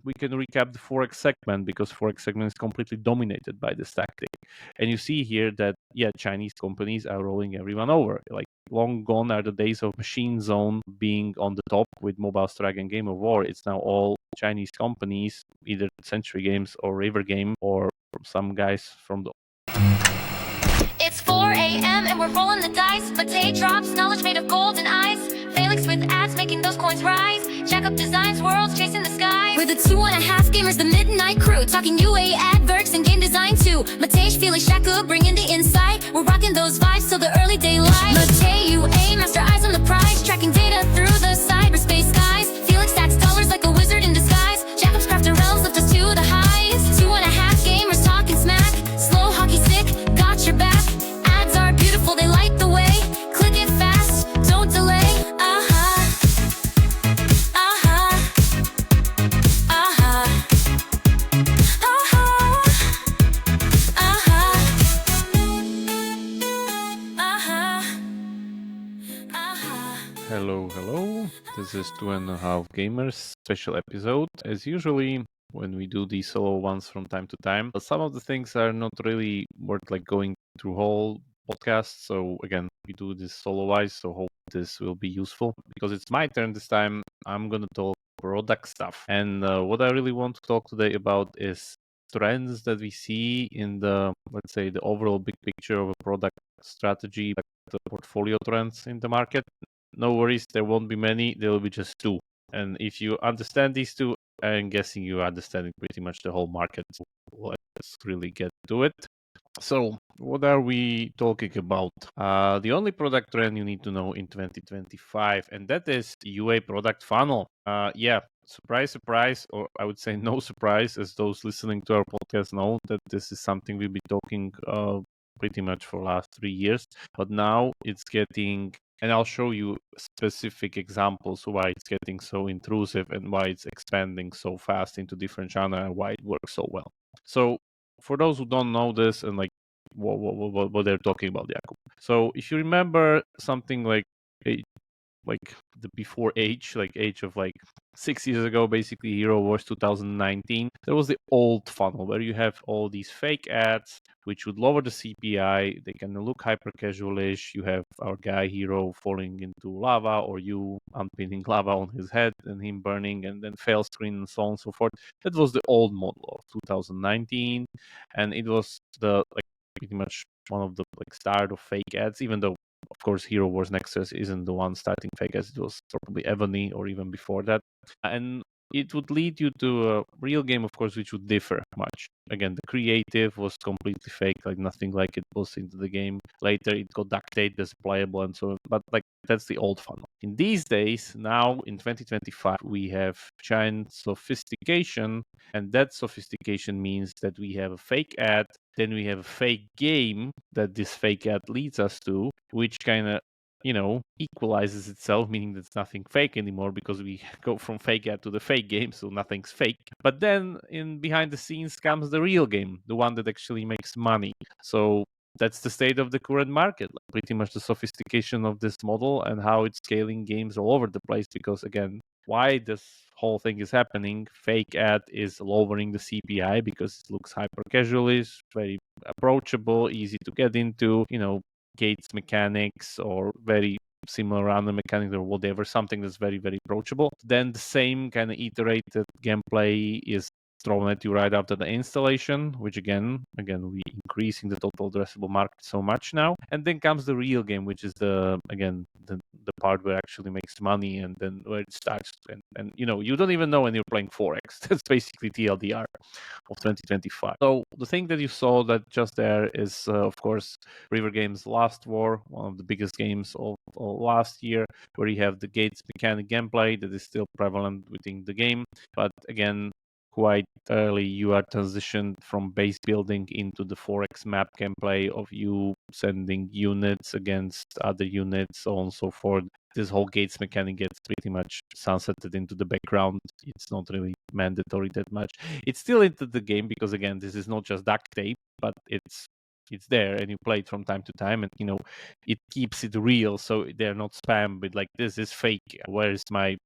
we can recap the Forex segment, because Forex segment is completely dominated by this tactic. And you see here that, yeah, Chinese companies are rolling everyone over. Like, long gone are the days of Machine Zone being on the top with Mobile Strike and Game of War. It's now all Chinese companies, either Century Games or River Game or some guys from the... It's 4 a.m. and we're rolling the dice. Mate drops, knowledge made of golden eyes. Felix with ads making those coins rise. Jakub designs worlds chasing the skies. We're the 2.5 gamers, the midnight crew. Talking UA adverts and game design too. Mate, Felix, Jakub bringing the insight. We're rocking those vibes till the early daylight. Mate, UA, master eyes on the prize. Tracking data through the cyberspace skies. Felix stacks dollars like a wizard in disguise. Jakub's crafting realms lift us to the highs. 2.5 gamers talking smack. Slow hockey stick, got your back. Ads are beautiful, they light the way. Click it fast, don't delay. Hello. This is 2.5 Gamers special episode. As usually, when we do these solo ones from time to time, but some of the things are not really worth like going through whole podcast. So again, we do this solo wise. So hope this will be useful, because it's my turn this time. I'm gonna talk product stuff, and what I really want to talk today about is trends that we see in the, let's say, the overall big picture of a product strategy, like the portfolio trends in the market. No worries, there won't be many, there will be just two. And if you understand these two, I'm guessing you understand pretty much the whole market. So let's really get to it. So, what are we talking about? The only product trend you need to know in 2025, and that is UA product funnel. Yeah, surprise, or I would say no surprise, as those listening to our podcast know that this is something we've been talking pretty much for the last 3 years. But now it's getting, and I'll show you specific examples why it's getting so intrusive and why it's expanding so fast into different channels and why it works so well. So, for those who don't know this and like what they're talking about, Jakub. So if you remember something like the before age, like age of like 6 years ago, basically Hero Wars 2019, there was the old funnel where you have all these fake ads which would lower the CPI. They can look hyper casualish. You have our guy Hero falling into lava, or you unpinning lava on his head and him burning, and then fail screen and so on and so forth. That was the old model of 2019, and it was the like pretty much one of the like start of fake ads, even though of course Hero Wars Nexus isn't the one starting fake ads. It was probably Ebony or even before that. And it would lead you to a real game, of course, which would differ much. Again, the creative was completely fake, like nothing like it was into the game. Later, it got ducted as playable and so on. But like that's the old funnel. In these days, now in 2025, we have giant sophistication, and that sophistication means that we have a fake ad, then we have a fake game that this fake ad leads us to, which kind of equalizes itself, meaning there's nothing fake anymore because we go from fake ad to the fake game, so nothing's fake. But then in behind the scenes comes the real game, the one that actually makes money. So that's the state of the current market, like pretty much the sophistication of this model and how it's scaling games all over the place. Because again, why this whole thing is happening, fake ad is lowering the CPI because it looks hyper casualish, very approachable, easy to get into, gates mechanics or very similar random mechanics or whatever, something that's very, very approachable. Then the same kind of iterated gameplay is thrown at you right after the installation, which again we increasing the total addressable market so much now. And then comes the real game, which is the part where it actually makes money, and then where it starts. And you don't even know when you're playing Forex. That's basically TLDR of 2025. So the thing that you saw that just there is, of course, River Games Last War, one of the biggest games of last year, where you have the gates mechanic gameplay that is still prevalent within the game. But again, quite early you are transitioned from base building into the Forex map gameplay of you sending units against other units, so on and so forth. This whole gates mechanic gets pretty much sunsetted into the background. It's not really mandatory that much. It's still into the game because again, this is not just duct tape, but it's there and you play it from time to time, and it keeps it real, so they're not spammed with like, this is fake, where is my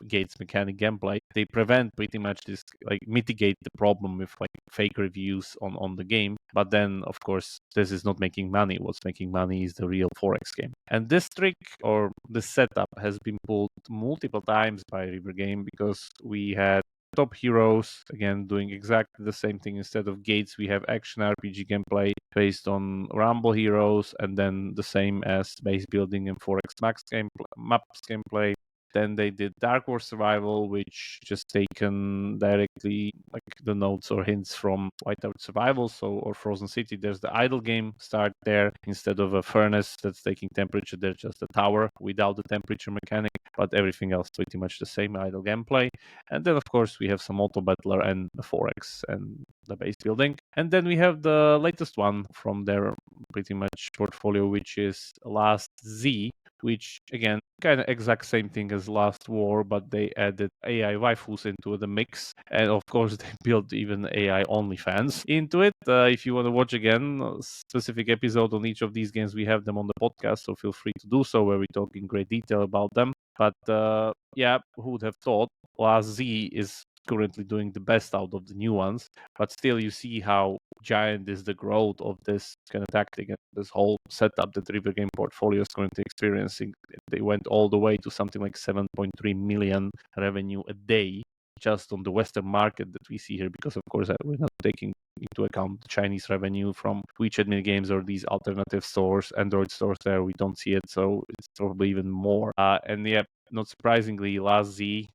gates mechanic gameplay. They prevent pretty much this, like mitigate the problem with like fake reviews on the game. But then of course this is not making money. What's making money is the real Forex game. And this trick or this setup has been pulled multiple times by River Game, because we had top heroes again doing exactly the same thing. Instead of gates, we have action RPG gameplay based on Rumble heroes, and then the same as base building and Forex maps gameplay. Then they did Dark War Survival, which just taken directly like the notes or hints from Whiteout Survival, or Frozen City. There's the idle game start there. Instead of a furnace that's taking temperature, there's just a tower without the temperature mechanic, but everything else pretty much the same idle gameplay. And then of course we have some auto battler and the Forex and the base building. And then we have the latest one from their pretty much portfolio, which is Last Z, which again kind of exact same thing as Last War, but they added AI waifus into the mix, and of course they built even AI OnlyFans into it. If you want to watch again a specific episode on each of these games, we have them on the podcast, so feel free to do so, where we talk in great detail about them. But yeah, who would have thought Last Z is currently doing the best out of the new ones, but still you see how giant is the growth of this kind of tactic and this whole setup that River Game portfolio is currently experiencing. They went all the way to something like 7.3 million revenue a day just on the Western market that we see here, because of course we're not taking into account the Chinese revenue from WeChat mini games or these alternative stores, Android stores there. We don't see it, so it's probably even more. And yeah, not surprisingly, Last Z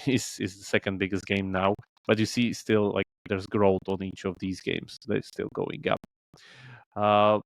is the second biggest game now. But you see, still like there's growth on each of these games. They're still going up.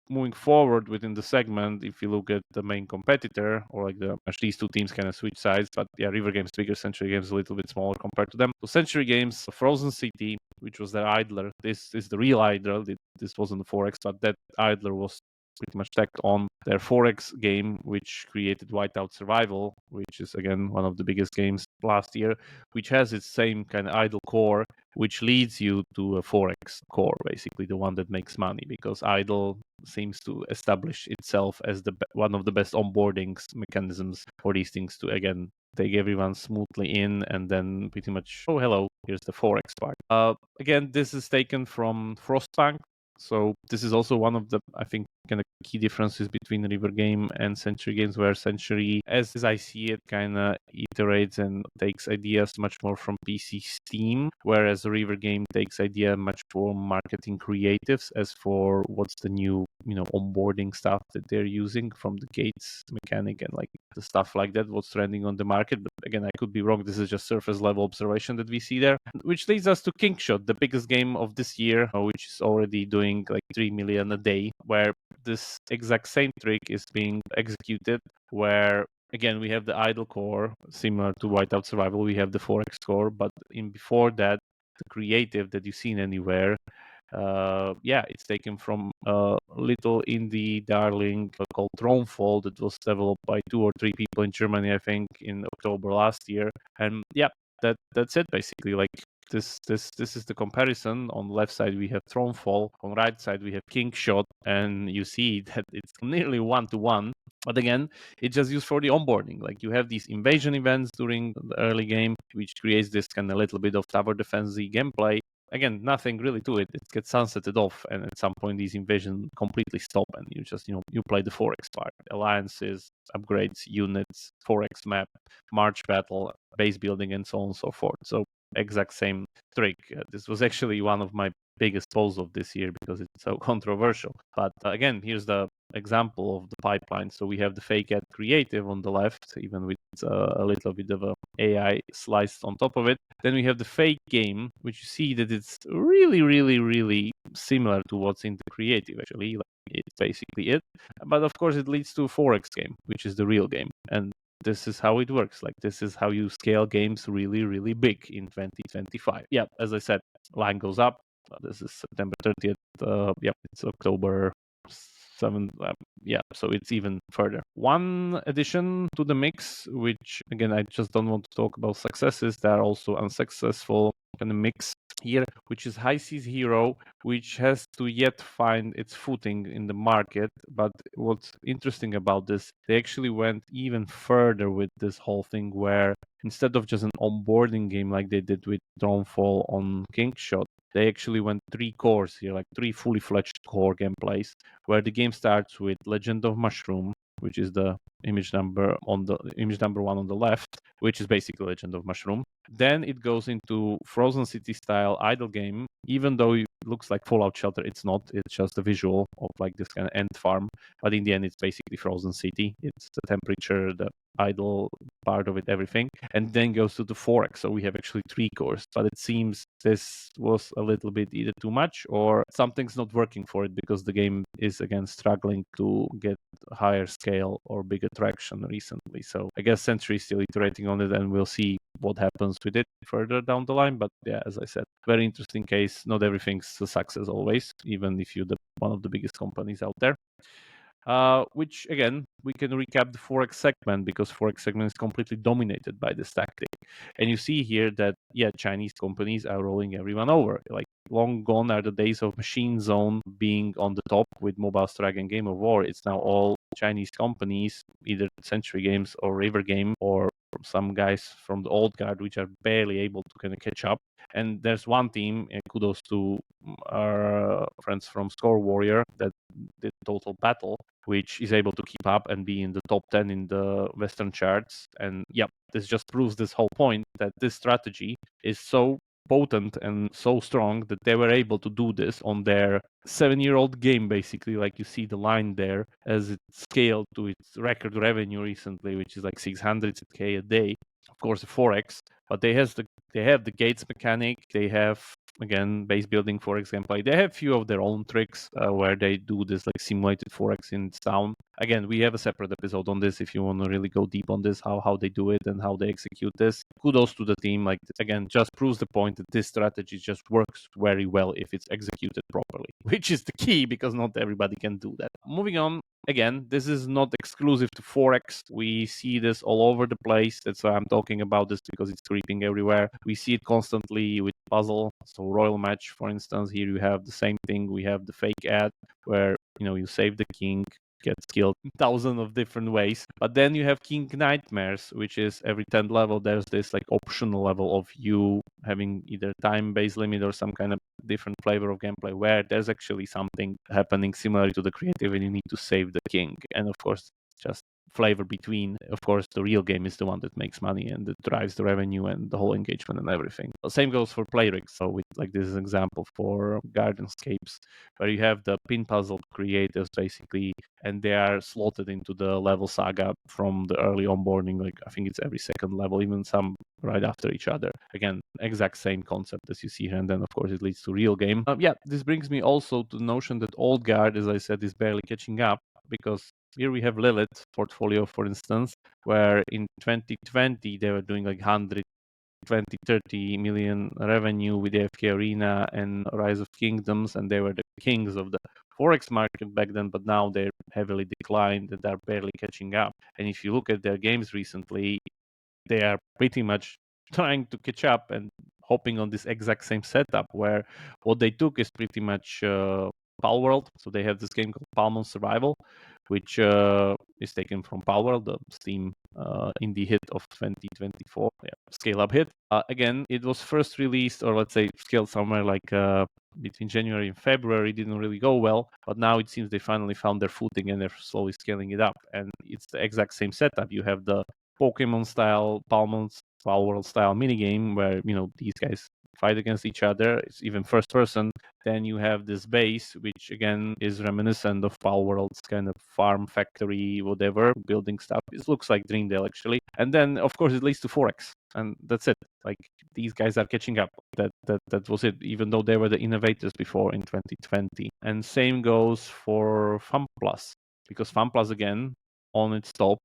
Moving forward within the segment, if you look at the main competitor, or like these two teams kind of switch sides, but yeah, River Games bigger, Century Games a little bit smaller compared to them. So Century Games, Frozen City, which was their idler. This is the real idler. This wasn't the Forex, but that idler was pretty much tacked on their Forex game, which created Whiteout Survival, which is again one of the biggest games last year, which has its same kind of idle core, which leads you to a Forex core, basically the one that makes money, because idle seems to establish itself as one of the best onboarding mechanisms for these things to again take everyone smoothly in, and then pretty much, oh hello, here's the Forex part. Again, this is taken from Frostpunk. So this is also one of the, I think, kind of key differences between River Game and Century Games, where Century, as I see it, kind of iterates and takes ideas much more from PC Steam, whereas River Game takes idea much more marketing creatives as for what's the new, onboarding stuff that they're using from the gates mechanic and like the stuff like that, what's trending on the market. But again, I could be wrong. This is just surface level observation that we see there, which leads us to Kingshot, the biggest game of this year, which is already doing like 3 million a day, where this exact same trick is being executed, where again we have the idle core similar to Whiteout Survival, we have the Forex core, but before that, the creative that you've seen anywhere, it's taken from a little indie darling called Thronefall that was developed by 2 or 3 people in Germany, I think, in October last year. And yeah, that's it basically. Like this is the comparison. On the left side we have Thronefall, on the right side we have Kingshot, and you see that it's nearly 1-to-1. But again, it's just used for the onboarding. Like you have these invasion events during the early game, which creates this kind of little bit of tower defense-y gameplay. Again, nothing really to it. It gets sunsetted off, and at some point these invasions completely stop, and you just, you play the Forex part. Alliances, upgrades, units, Forex map, March battle, base building, and so on and so forth. So exact same trick. This was actually one of my biggest polls of this year because it's so controversial. But again, here's the example of the pipeline. So we have the fake ad creative on the left, even with a little bit of a AI sliced on top of it. Then we have the fake game, which you see that it's really, really, really similar to what's in the creative, actually. Like, it's basically it. But of course, it leads to a Forex game, which is the real game. And this is how it works. Like, this is how you scale games really, really big in 2025. Yeah, as I said, line goes up. This is September 30th. It's October 7th. So it's even further. One addition to the mix, which again, I just don't want to talk about successes. There are also unsuccessful kind of mix, here, which is High Seas Hero, which has to yet find its footing in the market. But what's interesting about this, they actually went even further with this whole thing, where instead of just an onboarding game like they did with Dronefall on Kingshot, they actually went 3 cores here, like 3 fully-fledged core gameplays, where the game starts with Legend of Mushroom, which is the image number one on the left, which is basically Legend of Mushroom. Then it goes into Frozen City style idle game, even though it looks like Fallout Shelter, it's not. It's just a visual of like this kind of ant farm. But in the end, it's basically Frozen City. It's the temperature, the idle part of it, everything. And then goes to the Forex. So we have actually 3 cores. But it seems this was a little bit either too much or something's not working for it, because the game is again struggling to get higher scale or bigger traction recently. So I guess Century is still iterating on it, and we'll see what happens with it further down the line. But yeah, as I said, very interesting case. Not everything's a success always, even if you're one of the biggest companies out there. Which again, we can recap the Forex segment, because Forex segment is completely dominated by this tactic. And you see here that, yeah, Chinese companies are rolling everyone over. Like, long gone are the days of Machine Zone being on the top with Mobile Strike and Game of War. It's now all Chinese companies, either Century Games or River Game or some guys from the old guard, which are barely able to kind of catch up. And there's one team, and kudos to our friends from Score Warrior, that did Total Battle, which is able to keep up and be in the top 10 in the Western charts. And yeah, this just proves this whole point, that this strategy is so potent and so strong that they were able to do this on their 7-year-old game, basically. Like, you see the line there as it scaled to its record revenue recently, which is like 600K a day. Of course, the Forex, but they have the gates mechanic. They have, again, base building Forex gameplay. They have few of their own tricks where they do this like simulated Forex in town. Again, we have a separate episode on this if you want to really go deep on this, how they do it and how they execute this. Kudos to the team. Like, again, just proves the point that this strategy just works very well if it's executed properly, which is the key, because not everybody can do that. Moving on, again, this is not exclusive to Forex. We see this all over the place. That's why I'm talking about this, because it's creeping everywhere. We see it constantly with puzzle. So Royal Match, for instance, here you have the same thing. We have the fake ad where, you save the king, gets killed in thousands of different ways. But then you have King Nightmares, which is every 10th level, there's this like optional level of you having either time-based limit or some kind of different flavor of gameplay where there's actually something happening similar to the creative and you need to save the king. And of course, just flavor between. Of course, the real game is the one that makes money and that drives the revenue and the whole engagement and everything. The same goes for Playrix. So with like this is an example for Gardenscapes, where you have the pin puzzle creators basically, and they are slotted into the level saga from the early onboarding. Like, I think it's every second level, even some right after each other. Again, exact same concept as you see here, and then of course it leads to real game. Yeah, this brings me also to the notion that old guard, as I said, is barely catching up, because here we have Lilith portfolio, for instance, where in 2020 they were doing like 120, 30 million revenue with AFK Arena and Rise of Kingdoms, and they were the kings of the Forex market back then, but now they're heavily declined and they're barely catching up. And if you look at their games recently, they are pretty much trying to catch up and hopping on this exact same setup, where what they took is pretty much Palworld. So they have this game called Palmon Survival, which is taken from Palworld, the Steam indie hit of 2024, scale up hit. Again, it was first released, or let's say scaled somewhere like between January and February. Didn't really go well, but now it seems they finally found their footing and they're slowly scaling it up. And it's the exact same setup. You have the Pokemon style, Palworld style minigame where these guys fight against each other. It's even first person. Then you have this base, which again is reminiscent of Palworld's kind of farm factory, whatever, building stuff. It looks like Dreamdale actually. And then of course it leads to Forex, and that's it. Like, these guys are catching up. That was it, even though they were the innovators before in 2020. And same goes for FunPlus, because FunPlus again on its top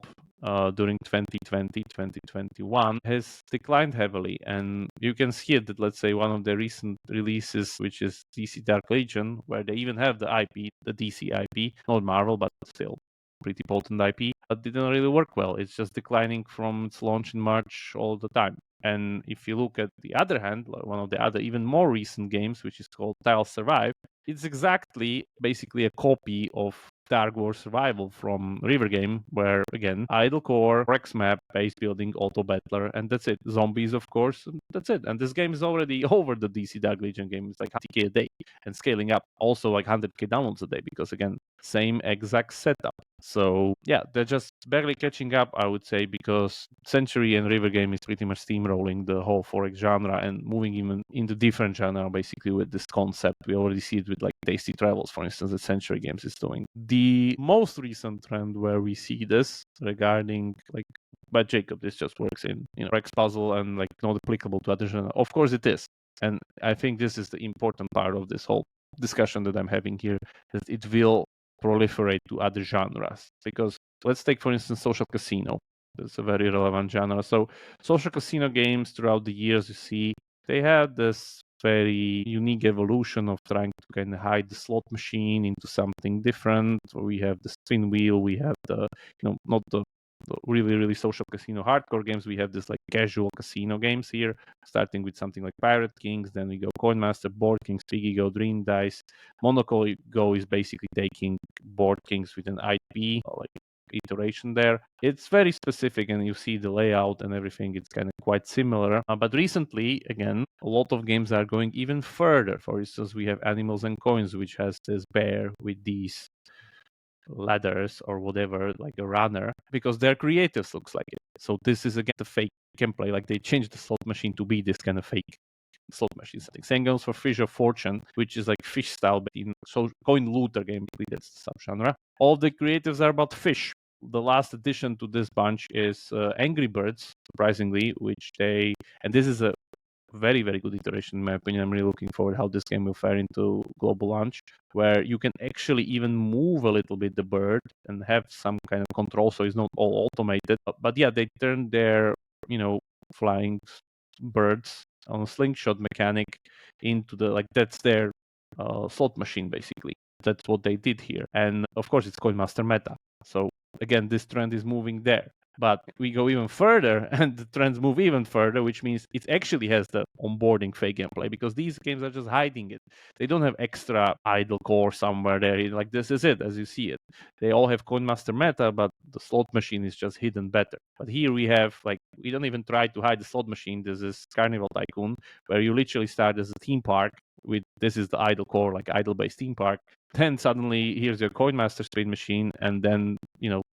during 2020, 2021 has declined heavily. And you can see it that, let's say, one of the recent releases, which is DC Dark Legion, where they even have the IP, the DC IP, not Marvel, but still pretty potent IP, but didn't really work well. It's just declining from its launch in March all the time. And if you look at the other hand, one of the other even more recent games, which is called Tile Survive, it's exactly basically a copy of Dark War Survival from River Game, where again, idle core, Forex map, base building, auto battler, and that's it. Zombies, of course, and that's it. And this game is already over the DC Dark Legion game. It's like 50k a day and scaling up, also like 100k downloads a day, because again, same exact setup. So yeah, they're just barely catching up, I would say, because Century and River Game is pretty much steamrolling the whole Forex genre and moving even into different genre basically with this concept. We already see it with like Tasty Travels, for instance, that Century Games is doing. The most recent trend where we see this regarding like, but Jacob, this just works in Forex puzzle and like not applicable to other genre. Of course it is. And I think this is the important part of this whole discussion that I'm having here, that it will proliferate to other genres. Because let's take, for instance, social casino. That's a very relevant genre. So social casino games throughout the years, you see, they had this very unique evolution of trying to kind of hide the slot machine into something different. We have the spin wheel, we have the, not the really, really social casino hardcore games. We have this like casual casino games here, starting with something like Pirate Kings. Then we go Coin Master, Board Kings, Twiggy Go, Dream Dice. Monopoly Go is basically taking Board Kings with an IP, like iteration there. It's very specific, and you see the layout and everything. It's kind of quite similar. But recently, again, a lot of games are going even further. For instance, we have Animals and Coins, which has this bear with these ladders or whatever, like a runner, because their creatives looks like it. So this is again the fake gameplay. Like they changed the slot machine to be this kind of fake slot machine setting. Same goes for Fish of Fortune, which is like fish style, but in so coin looter game. That's the subgenre. All the creatives are about fish. The last addition to this bunch is Angry Birds, surprisingly, which they, and this is a very, very good iteration in my opinion. I'm really looking forward how this game will fare into global launch, where you can actually even move a little bit the bird and have some kind of control, so it's not all automated. But yeah, they turned their flying birds on a slingshot mechanic into the, like, that's their slot machine basically. That's what they did here, and of course it's Coin Master meta. So again, this trend is moving there. But we go even further, and the trends move even further, which means it actually has the onboarding fake gameplay, because these games are just hiding it. They don't have extra idle core somewhere there. Like, this is it, as you see it. They all have Coin Master meta, but the slot machine is just hidden better. But here we have, like, we don't even try to hide the slot machine. This is Carnival Tycoon, where you literally start as a theme park with, this is the idle core, like idle-based theme park. Then suddenly here's your Coin Master spin machine, and then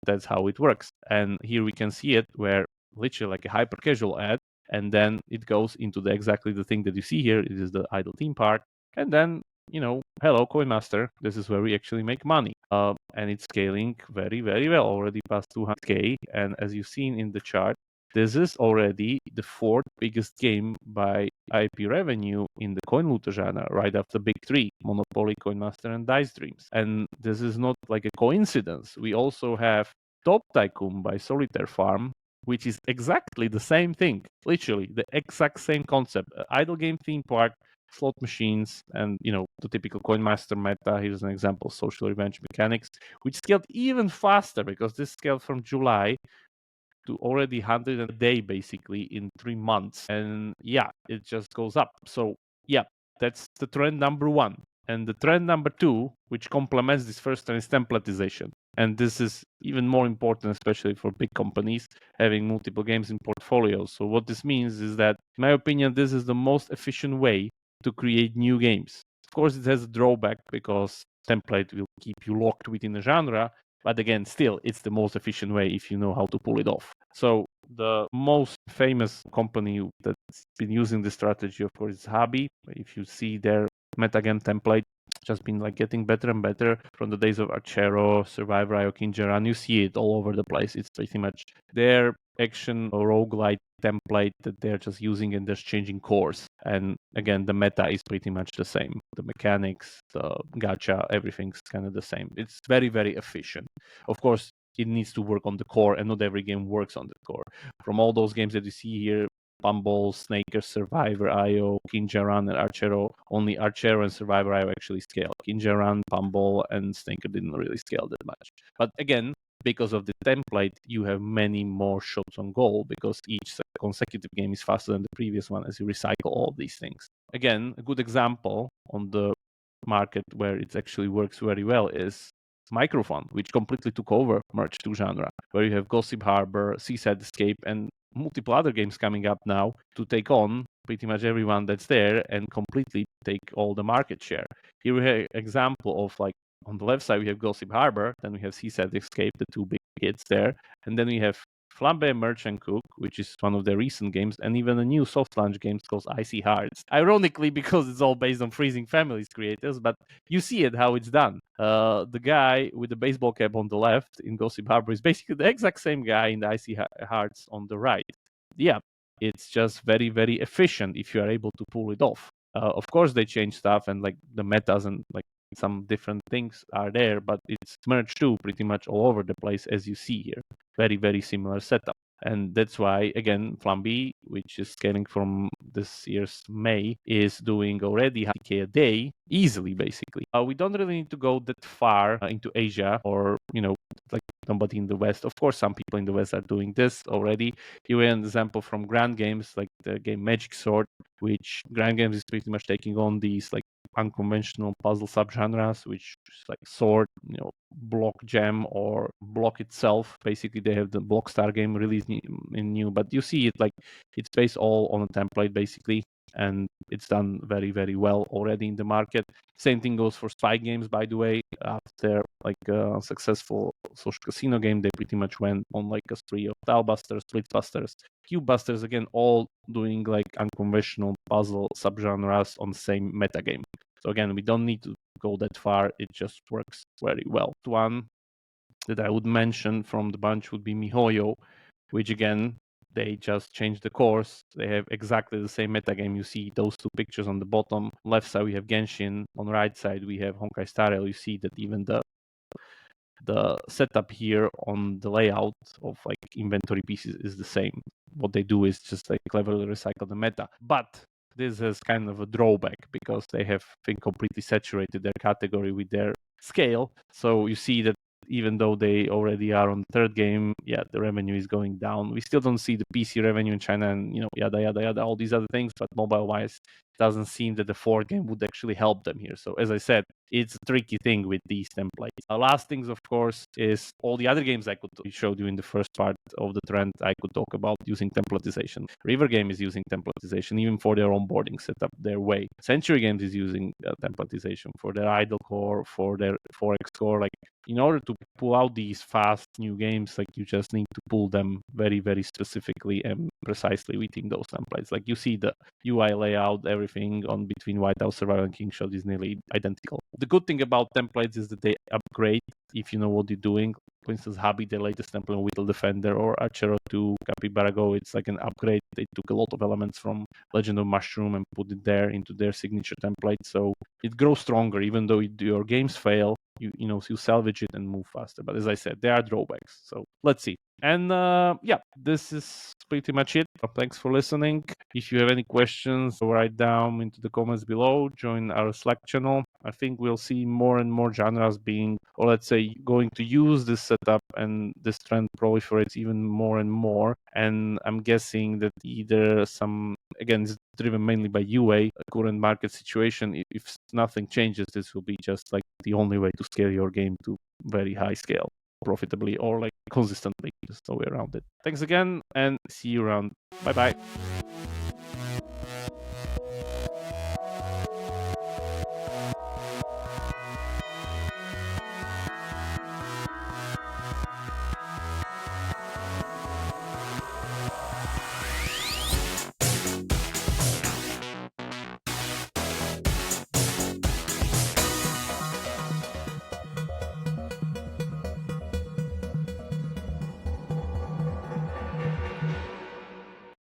that's how it works. And here we can see it where literally like a hyper casual ad, and then it goes into exactly the thing that you see here. It is the idle theme park, and then hello Coin Master, this is where we actually make money. And it's scaling very, very well, already past 200k. And as you've seen in the chart, this is already the fourth biggest game by IP revenue in the coin looter genre, right after big three: Monopoly, Coin Master, and Dice Dreams. And this is not like a coincidence. We also have Top Tycoon by Solitaire Farm, which is exactly the same thing, literally the exact same concept: idle game theme park, slot machines, and the typical Coin Master meta. Here's an example: social revenge mechanics, which scaled even faster, because this scaled from July to already 100 a day basically in 3 months. And yeah, it just goes up. So yeah, that's the trend number one. And the trend number two, which complements this first trend, is templatization. And this is even more important, especially for big companies having multiple games in portfolios. So what this means is that, in my opinion, this is the most efficient way to create new games. Of course, it has a drawback, because template will keep you locked within a genre. But again, still, it's the most efficient way if you know how to pull it off. So the most famous company that's been using this strategy, of course, is Habby. If you see their metagame template, just been like getting better and better from the days of Archero, Survivor, IO, Kinjaran. You see it all over the place. It's pretty much their action or roguelite template that they're just using, and just changing cores. And again, the meta is pretty much the same. The mechanics, the gacha, everything's kind of the same. It's very, very efficient. Of course, it needs to work on the core, and not every game works on the core. From all those games that you see here, Bumble, Snaker, Survivor, IO, Kinjaran, and Archero, only Archero and Survivor IO actually scale. Kinjaran, Bumble, and Snaker didn't really scale that much. But again, because of the template, you have many more shots on goal because each consecutive game is faster than the previous one as you recycle all of these things. Again, a good example on the market where it actually works very well is Microfun, which completely took over Merge 2 genre, where you have Gossip Harbor, Seaside Escape, and multiple other games coming up now to take on pretty much everyone that's there and completely take all the market share. Here we have an example of, like, on the left side we have Gossip Harbor, then we have Seaside Escape, the two big hits there, and then we have Flambe Merchant Cook, which is one of their recent games, and even a new soft launch game called Icy Hearts. Ironically, because it's all based on Freezing Families creators, but you see it how it's done. The guy with the baseball cap on the left in Gossip Harbor is basically the exact same guy in the Icy Hearts on the right. Yeah, it's just very, very efficient if you are able to pull it off. Of course, they change stuff and like the metas and like some different things are there, but it's merged too pretty much all over the place as you see here. Very, very similar setup. And that's why, again, Flamby, which is scaling from this year's May, is doing already 100K a day easily, basically. We don't really need to go that far into Asia or, like somebody in the West. Of course, some people in the West are doing this already. Here we have an example from Grand Games, like the game Magic Sword, which Grand Games is pretty much taking on these like unconventional puzzle subgenres, which is like sword, block gem or block itself. Basically, they have the Blockstar game released in new, but you see it like it's based all on a template basically, and it's done very, very well already in the market. Same thing goes for spy games, by the way. After like a successful social casino game, they pretty much went on like a spree of Tilebusters, Splitbusters, Cubebusters, again, all doing like unconventional puzzle subgenres on the same metagame. So again, we don't need to go that far. It just works very well. One that I would mention from the bunch would be MiHoYo, which again, they just changed the course. They have exactly the same metagame. You see those two pictures on the bottom left side, we have Genshin. On the right side, we have Honkai Star Rail. You see that even the setup here on the layout of like inventory pieces is the same. What they do is just like cleverly recycle the meta. But this is kind of a drawback because they have been completely saturated their category with their scale. So you see that even though they already are on the third game, the revenue is going down. We still don't see the PC revenue in China and, yada, yada, yada, all these other things. But mobile-wise, it doesn't seem that the fourth game would actually help them here. So as I said, it's a tricky thing with these templates. Last things, of course, is all the other games I showed you in the first part of the trend. I could talk about using templatization. River Game is using templatization even for their onboarding setup, their way. Century Games is using templatization for their idle core, for their Forex core. Like, in order to pull out these fast new games, like you just need to pull them very, very specifically and precisely within those templates. Like you see the UI layout, everything on between White House Survival and King Shot is nearly identical. The good thing about templates is that they upgrade if you know what you're doing. For instance, Habby, the latest template, Whittle Defender, or Archero 2, Capybara Go, it's like an upgrade. They took a lot of elements from Legend of Mushroom and put it there into their signature template. So it grows stronger, even though your games fail. You salvage it and move faster. But as I said, there are drawbacks. So let's see. And this is pretty much it. Thanks for listening. If you have any questions, write down into the comments below. Join our Slack channel. I think we'll see more and more genres being, or let's say, going to use this setup, and this trend proliferates even more and more. And I'm guessing that either again, it's driven mainly by UA, current market situation. If nothing changes, this will be just like the only way to scale your game to very high scale profitably or like consistently. Just no way around it. Thanks again and see you around. Bye bye.